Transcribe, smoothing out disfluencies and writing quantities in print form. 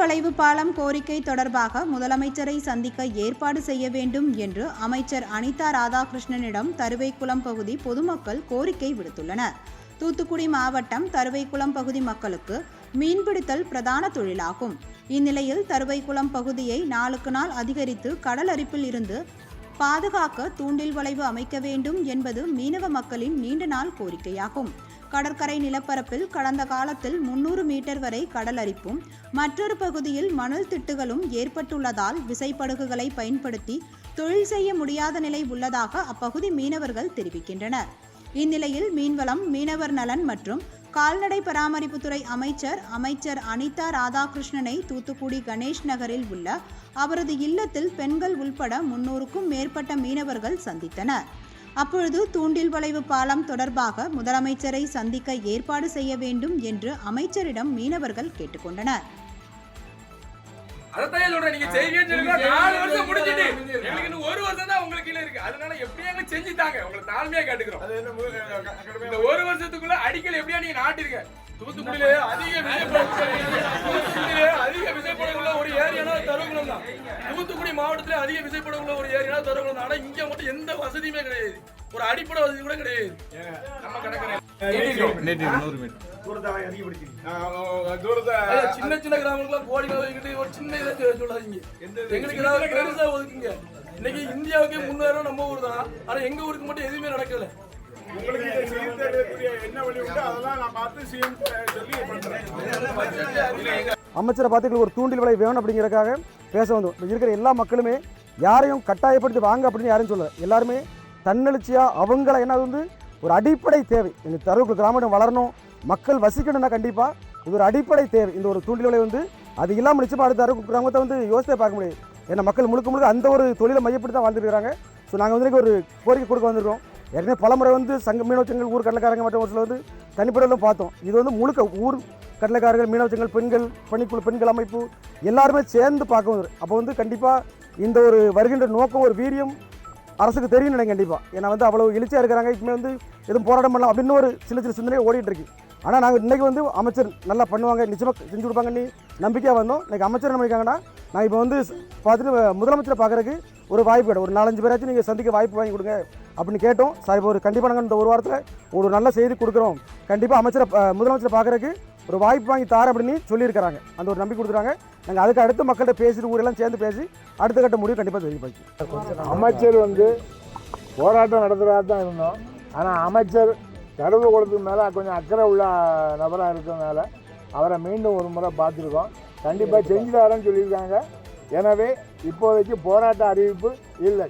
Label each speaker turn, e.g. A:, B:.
A: வளைவு பாலம் கோரிக்கை தொடர்பாக முதலமைச்சரை சந்திக்க ஏற்பாடு செய்ய வேண்டும் என்று அமைச்சர் அனிதா ராதாகிருஷ்ணனிடம் தருவைக்குளம் பகுதி பொதுமக்கள் கோரிக்கை விடுத்துள்ளனர். தூத்துக்குடி மாவட்டம் தருவைக்குளம் பகுதி மக்களுக்கு மீன்பிடித்தல் பிரதான தொழிலாகும். இந்நிலையில் தருவைக்குளம் பகுதியை நாளுக்கு நாள் அதிகரித்து கடல் அரிப்பில் இருந்து பாதுகாக்க தூண்டில் வளைவு அமைக்க வேண்டும் என்பது மீனவ மக்களின் நீண்ட நாள் கோரிக்கையாகும். கடற்கரை நிலப்பரப்பில் கடந்த காலத்தில் 300 மீட்டர் வரை கடல் அரிப்பும் மற்றொரு பகுதியில் மணல் திட்டுகளும் ஏற்பட்டுள்ளதால் விசைப்படகுகளை பயன்படுத்தி தொழில் செய்ய முடியாத நிலை உள்ளதாக அப்பகுதி மீனவர்கள் தெரிவிக்கின்றனர். இந்நிலையில் மீன்வளம், மீனவர் நலன் மற்றும் கால்நடை பராமரிப்புத்துறை அமைச்சர் அனிதா ராதாகிருஷ்ணனை தூத்துக்குடி கணேஷ் நகரில் உள்ள அவரது இல்லத்தில் பெண்கள் உள்பட 300க்கும் மேற்பட்ட மீனவர்கள் சந்தித்தனர். அப்பொழுது தூண்டில் வளைவு பாலம் தொடர்பாக முதலமைச்சரை சந்திக்க ஏற்பாடு செய்ய வேண்டும் என்று அமைச்சரிடம் மீனவர்கள் கேட்டுக்கொண்டனர்.
B: தூத்துக்குடியிலே அதிக விசைப்படகுள்ள ஒரு ஏரியானா தருவகுளம் தான். தூத்துக்குடி மாவட்டத்திலே அதிக விசைப்படகுள்ள ஒரு ஏரியானா தருவகுளம் தான். ஆனா இங்க மட்டும் எந்த வசதியுமே கிடையாது, ஒரு அடிப்படை வசதி கூட கிடையாது. நம்ம கடற்கரை சின்ன சின்ன கிராமங்களுக்குலாம் கோடி ஒதுக்கிட்டு ஒரு சின்ன இதை சொல்லாதீங்க. எங்களுக்கு ஏதாவது பெருசா ஒதுக்குங்க. இன்னைக்கு இந்தியாவுக்கே முன்னேறும் நம்ம ஊர் தான். ஆனா எங்க ஊருக்கு மட்டும் எதுவுமே நடக்கல.
C: அமைச்சரை பார்த்து ஒரு தூண்டில் வலை வேணும் அப்படிங்கிறதுக்காக பேச வந்தோம். இருக்கிற எல்லா மக்களுமே யாரையும் கட்டாயப்படுத்தி வாங்க அப்படின்னு யாரும் சொல்ல, எல்லாருமே தன்னெழுச்சியாக அவங்கள என்ன வந்து ஒரு அடிப்படை தேவை. எங்கள் தருவுக்குள் கிராமம் வளரணும், மக்கள் வசிக்கணும்னா கண்டிப்பாக இது ஒரு அடிப்படை தேவை. இந்த ஒரு தூண்டில் வலை வந்து அது இல்லாமல் நிச்சயமாக அடுத்த தருவுக்கு கிராமத்தை வந்து யோசித்தே பார்க்க முடியாது. ஏன்னா மக்கள் முழுக்க அந்த ஒரு தொழிலை மையப்படுத்தி தான் வாழ்ந்துருக்கிறாங்க. ஸோ நாங்கள் வந்து ஒரு கோரிக்கை கொடுக்க வந்திருக்கோம். ஏற்கனவே பலமுறை வந்து மீனவச்சங்கள் ஊர் கடலைக்காரங்க மற்றும் ஒரு சில வந்து தனிப்படையிலும் பார்த்தோம். இது வந்து முழுக்க ஊர் கடலைக்காரர்கள், மீனவச்சங்கள், பெண்கள், பணிக்குழு, பெண்கள் அமைப்பு எல்லாருமே சேர்ந்து பார்க்க வந்துடும். அப்போ வந்து கண்டிப்பாக இந்த ஒரு வருகின்ற நோக்கம், ஒரு வீரியம் அரசுக்கு தெரியும் நினைக்கிறேன் கண்டிப்பாக. ஏன்னா வந்து அவ்வளோ எழுச்சியாக இருக்கிறாங்க. இப்போமே வந்து எதுவும் போராட்டம் பண்ணலாம் அப்படின்னு ஒரு சின்ன சிந்தனையே ஓடிட்டு இருக்கு. ஆனால் நாங்கள் இன்றைக்கி வந்து அமைச்சர் நல்லா பண்ணுவாங்க, நிச்சயமாக செஞ்சு கொடுப்பாங்கன்னு நம்பிக்கையாக வந்தோம். இன்றைக்கி அமைச்சர் என்ன பண்ணியிருக்காங்கன்னா, நாங்கள் இப்போ வந்து பார்த்துட்டு முதலமைச்சரை பார்க்குறதுக்கு ஒரு வாய்ப்பு கிடையாது, ஒரு 4-5 பேராச்சும் நீங்கள் சந்திக்க வாய்ப்பு வாங்கி கொடுங்க அப்படின்னு கேட்டோம். சார் இப்போ ஒரு கண்டிப்பாக நாங்கள் இந்த ஒரு வாரத்தில் ஒரு நல்ல செய்தி கொடுக்குறோம், கண்டிப்பாக முதலமைச்சரை பார்க்குறதுக்கு ஒரு வாய்ப்பு வாங்கி தார அப்படின்னு சொல்லியிருக்கிறாங்க. அந்த ஒரு நம்பிக்கை கொடுக்குறாங்க. நாங்கள் அதுக்கு அடுத்து மக்கள்கிட்ட பேசிட்டு ஊரெல்லாம் சேர்ந்து பேசி அடுத்த கட்ட முடிவு கண்டிப்பாக தெரிவிப்பாங்க.
D: அமைச்சர் வந்து போராட்டம் நடத்துகிறதா தான் இருந்தோம். ஆனால் அமைச்சர் தருவகுளத்துக்கு மேலே கொஞ்சம் அக்கறை உள்ள நபராக இருக்கிறதுனால அவரை மீண்டும் ஒரு முறை பார்த்துருக்கோம். கண்டிப்பாக செஞ்சு தரேன்னு சொல்லியிருக்காங்க. எனவே இப்போதைக்கு போராட்ட அறிவிப்பு இல்லை.